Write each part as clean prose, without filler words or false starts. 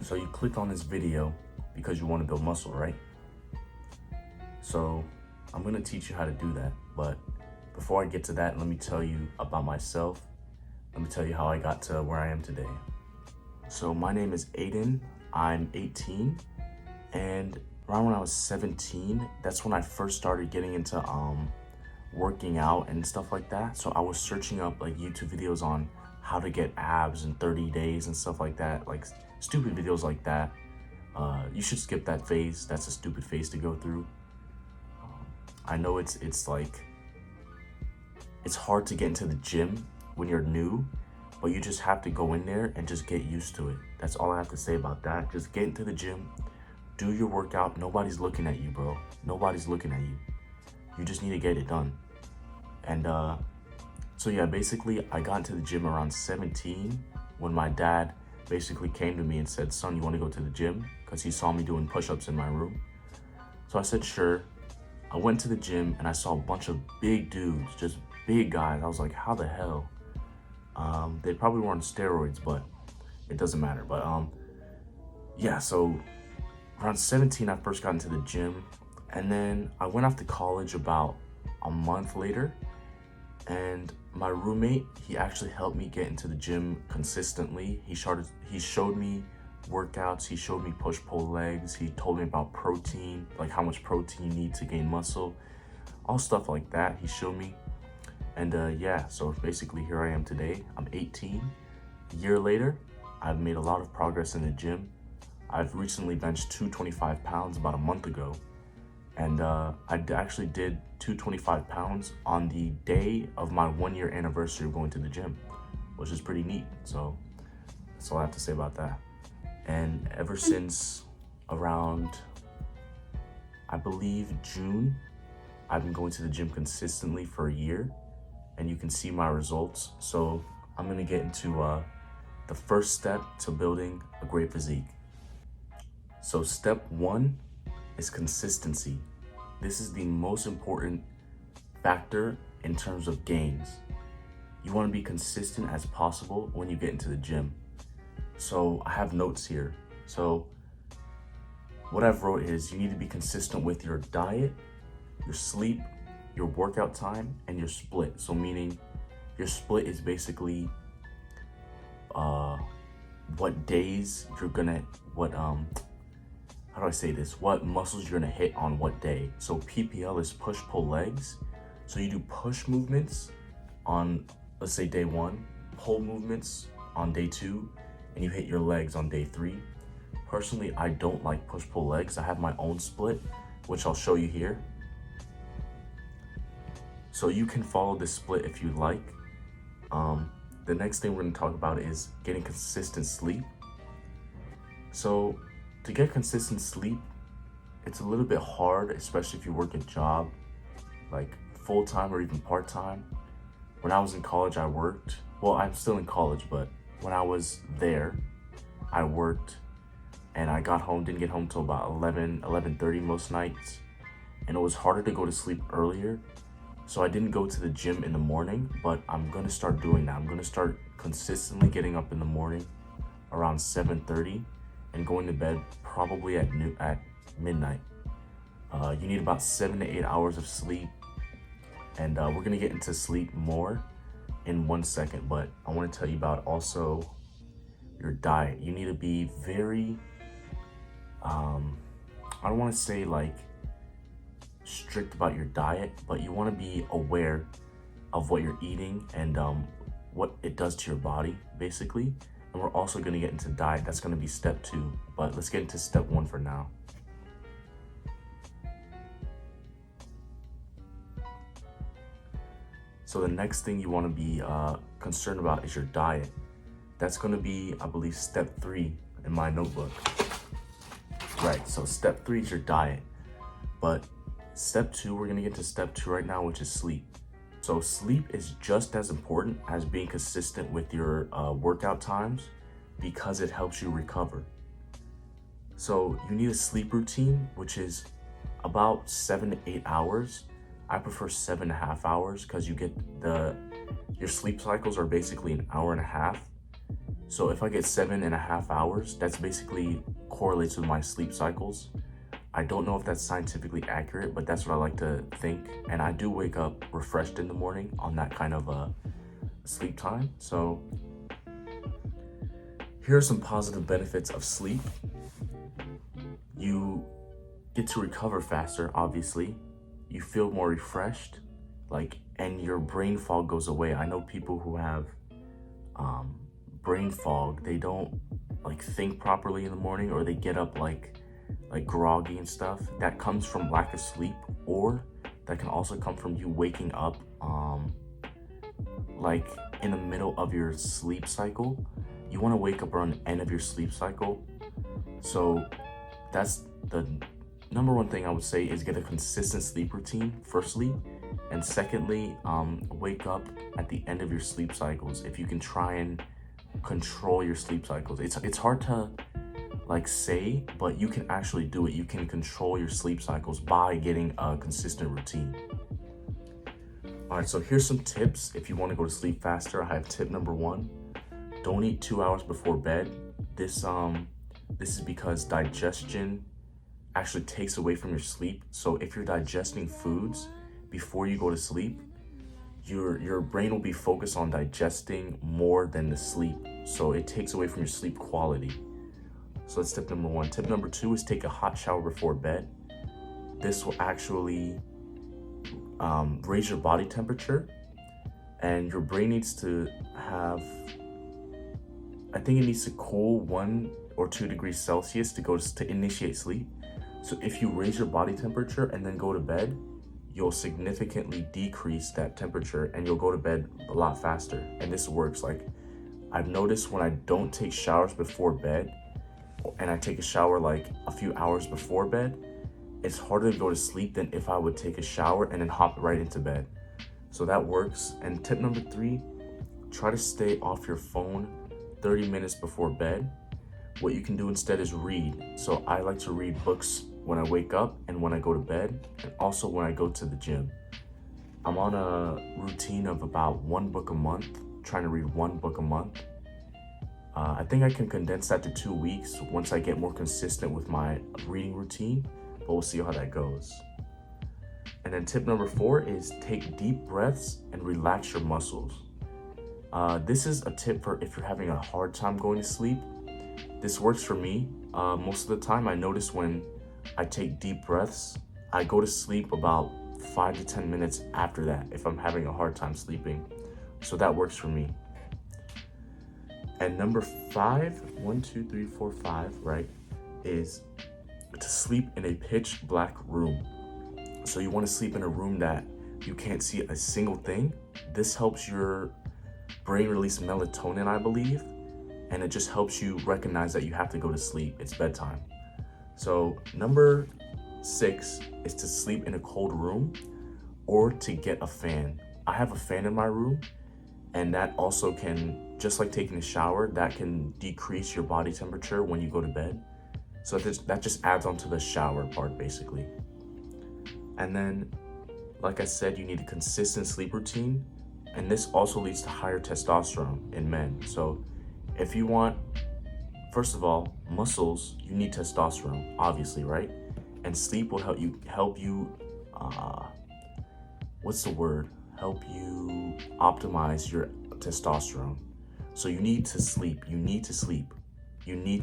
So you clicked on this video because you want to build muscle, right? So I'm going to teach you how to do that. But before I get to that, let me tell you about myself. Let me tell you how I got to where I am today. So my name is Aiden. I'm 18. And around when I was 17, that's when I first started getting into working out and stuff like that. So I was searching up like YouTube videos on how to get abs in 30 days and stuff like that, like stupid videos like that. You should skip that phase. That's a stupid phase to go through. I know it's hard to get into the gym when you're new, but you just have to go in there and just get used to it. That's all I have to say about that. Just get into the gym, do your workout. Nobody's looking at you, bro. Nobody's looking at you. You just need to get it done. And so yeah, basically I got into the gym around 17 when my dad basically came to me and said, son, you want to go to the gym? Because he saw me doing push-ups in my room. So I said, sure. I went to the gym and I saw a bunch of big dudes, just big guys. I was like, how the hell? They probably were on steroids, but it doesn't matter. But yeah, so around 17, I first got into the gym. And then I went off to college about a month later. And my roommate, he actually helped me get into the gym consistently. He showed me workouts. He showed me push-pull legs. He told me about protein, like how much protein you need to gain muscle, all stuff like that. He showed me. And yeah, so basically here I am today. I'm 18. A year later, I've made a lot of progress in the gym. I've recently benched 225 pounds about a month ago. And I actually did 225 pounds on the day of my 1-year anniversary of going to the gym, which is pretty neat. So that's all I have to say about that. And ever since around, I believe June, I've been going to the gym consistently for a year, and you can see my results. So I'm gonna get into the first step to building a great physique. So step 1 is consistency. This is the most important factor in terms of gains. You want to be consistent as possible when you get into the gym. So I have notes here. So what I've wrote is you need to be consistent with your diet, your sleep, your workout time, and your split. So meaning your split is basically what days you're gonna, how do I say this? What muscles you're gonna hit on what day. So PPL is push-pull legs. So you do push movements on, let's say day 1, pull movements on day 2, and you hit your legs on day 3. Personally, I don't like push-pull legs. I have my own split, which I'll show you here. So you can follow this split if you like. The next thing we're gonna talk about is getting consistent sleep. So to get consistent sleep, it's a little bit hard, especially if you work a job, like full-time or even part-time. When I was in college, I worked. Well, I'm still in college, but when I was there, I worked and I didn't get home till about 11:30 most nights. And it was harder to go to sleep earlier. So I didn't go to the gym in the morning, but I'm gonna start doing that. I'm gonna start consistently getting up in the morning around 7:30 and going to bed probably at midnight. You need about 7 to 8 hours of sleep. And we're gonna get into sleep more in 1 second, but I wanna tell you about also your diet. You need to be very, I don't wanna say like strict about your diet, but you wanna be aware of what you're eating and what it does to your body, basically. And we're also gonna get into diet. That's gonna be step 2, but let's get into step 1 for now. So the next thing you wanna be concerned about is your diet. That's gonna be, I believe, step 3 in my notebook. Right, so step 3 is your diet. But step 2, we're gonna get to step 2 right now, which is sleep. So sleep is just as important as being consistent with your workout times because it helps you recover. So you need a sleep routine, which is about 7 to 8 hours. I prefer 7.5 hours because you get your sleep cycles are basically an hour and a half. So if I get 7.5 hours, that's basically correlates with my sleep cycles. I don't know if that's scientifically accurate, but that's what I like to think. And I do wake up refreshed in the morning on that kind of sleep time. So here are some positive benefits of sleep. You get to recover faster, obviously. You feel more refreshed, and your brain fog goes away. I know people who have brain fog, they don't think properly in the morning, or they get up like groggy and stuff. That comes from lack of sleep, or that can also come from you waking up in the middle of your sleep cycle. You want to wake up around the end of your sleep cycle. So that's the number one thing I would say, is get a consistent sleep routine, firstly. And secondly, wake up at the end of your sleep cycles. If you can try and control your sleep cycles. It's hard to say, but you can actually do it. You can control your sleep cycles by getting a consistent routine. All right, so here's some tips if you want to go to sleep faster. I have tip number 1. Don't eat 2 hours before bed. This is because digestion actually takes away from your sleep. So if you're digesting foods before you go to sleep, your brain will be focused on digesting more than the sleep. So it takes away from your sleep quality. So that's tip number 1. Tip number 2 is take a hot shower before bed. This will actually raise your body temperature, and your brain needs to have, I think it needs to cool 1 or 2 degrees Celsius to initiate sleep. So if you raise your body temperature and then go to bed, you'll significantly decrease that temperature and you'll go to bed a lot faster. And this works. I've noticed when I don't take showers before bed, and I take a shower a few hours before bed, it's harder to go to sleep than if I would take a shower and then hop right into bed. So that works. And tip number 3, try to stay off your phone 30 minutes before bed. What you can do instead is read. So I like to read books when I wake up and when I go to bed, and also when I go to the gym. I'm on a routine of about 1 book a month, trying to read 1 book a month. I think I can condense that to 2 weeks once I get more consistent with my reading routine, but we'll see how that goes. And then tip number 4 is take deep breaths and relax your muscles. This is a tip for if you're having a hard time going to sleep. This works for me. Most of the time I notice when I take deep breaths, I go to sleep about 5 to 10 minutes after that if I'm having a hard time sleeping. So that works for me. And number 5, 1, 2, 3, 4, 5, right, is to sleep in a pitch black room. So you want to sleep in a room that you can't see a single thing. This helps your brain release melatonin, I believe, and it just helps you recognize that you have to go to sleep. It's bedtime. So number 6 is to sleep in a cold room or to get a fan. I have a fan in my room, and that also can, just like taking a shower, that can decrease your body temperature when you go to bed. So that just adds on to the shower part, basically. And then, like I said, you need a consistent sleep routine, and this also leads to higher testosterone in men. So if you want, first of all, muscles, you need testosterone, obviously, right? And sleep will help you help you optimize your testosterone. So you need to sleep. You need to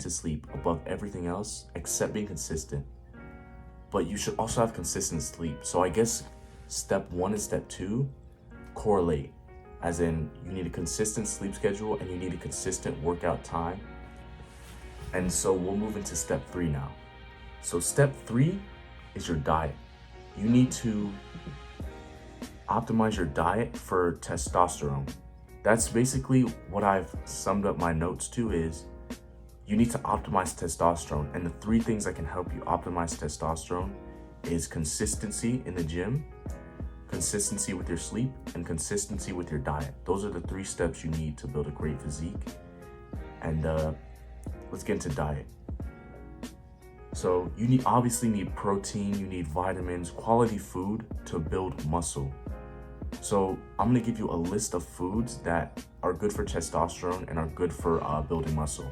sleep above everything else except being consistent. But you should also have consistent sleep. So I guess step 1 and step 2 correlate, as in you need a consistent sleep schedule and you need a consistent workout time. And so we'll move into step 3 now. So step 3 is your diet. You need to optimize your diet for testosterone. That's basically what I've summed up my notes to, is you need to optimize testosterone. And the 3 things that can help you optimize testosterone is consistency in the gym, consistency with your sleep, and consistency with your diet. Those are the 3 steps you need to build a great physique. And let's get into diet. So you obviously need protein, you need vitamins, quality food to build muscle. So I'm gonna give you a list of foods that are good for testosterone and are good for building muscle.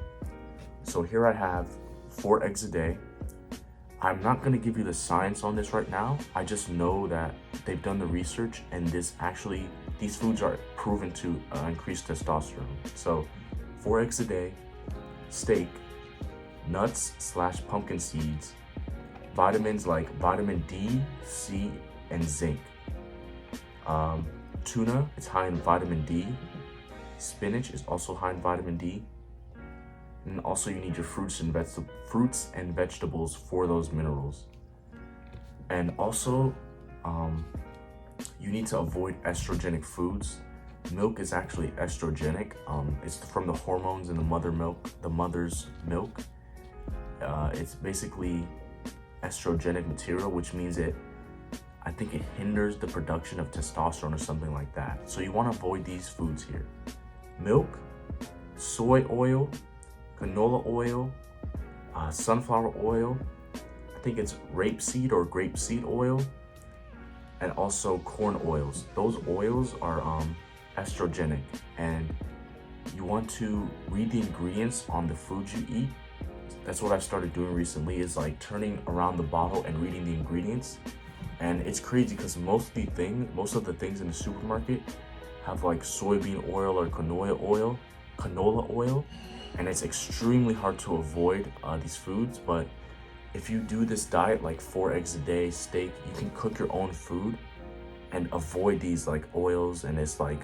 So here I have 4 eggs a day. I'm not gonna give you the science on this right now. I just know that they've done the research and these foods are proven to increase testosterone. So 4 eggs a day, steak, nuts/pumpkin seeds, vitamins like vitamin D, C, and zinc. Tuna is high in vitamin D. Spinach is also high in vitamin D. And also you need your fruits and vegetables for those minerals. And also, you need to avoid estrogenic foods. Milk is actually estrogenic. It's from the hormones in the mother's milk. It's basically estrogenic material, which means I think it hinders the production of testosterone or something like that. So you want to avoid these foods here. Milk, soy oil, canola oil, sunflower oil, I think it's rapeseed or grapeseed oil, and also corn oils. Those oils are estrogenic, and you want to read the ingredients on the foods you eat. That's what I started doing recently, is like turning around the bottle and reading the ingredients. And it's crazy because most of the things in the supermarket have like soybean oil or canola oil, and it's extremely hard to avoid these foods. But if you do this diet, like 4 eggs a day, steak, you can cook your own food and avoid these like oils and it's like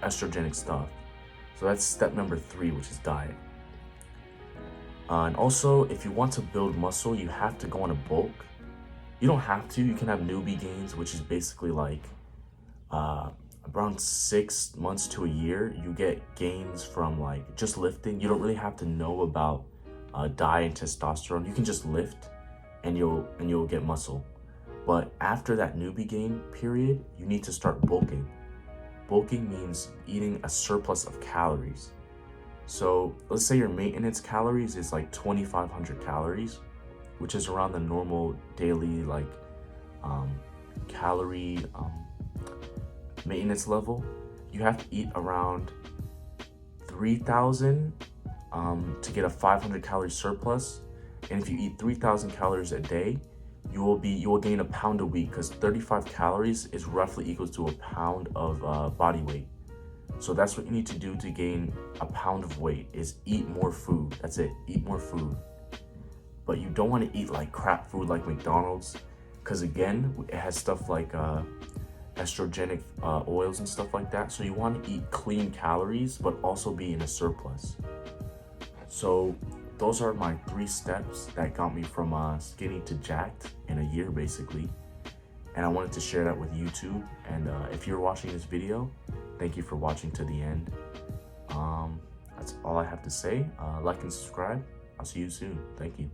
estrogenic stuff. So that's step number 3, which is diet. And also, if you want to build muscle, you have to go on a bulk. You don't have to. You can have newbie gains, which is basically like around 6 months to a year. You get gains from like just lifting. You don't really have to know about diet and testosterone. You can just lift, and you'll get muscle. But after that newbie gain period, you need to start bulking. Bulking means eating a surplus of calories. So let's say your maintenance calories is like 2,500 calories, which is around the normal daily like calorie maintenance level. You have to eat around 3,000 to get a 500 calorie surplus. And if you eat 3,000 calories a day, you will gain a pound a week, because 35 calories is roughly equals to a pound of body weight. So that's what you need to do to gain a pound of weight, is eat more food. That's it, eat more food. But you don't want to eat like crap food like McDonald's, because again, it has stuff like estrogenic oils and stuff like that. So you want to eat clean calories, but also be in a surplus. So those are my 3 steps that got me from skinny to jacked in a year, basically. And I wanted to share that with YouTube. And if you're watching this video, thank you for watching to the end. That's all I have to say. Like and subscribe. I'll see you soon. Thank you.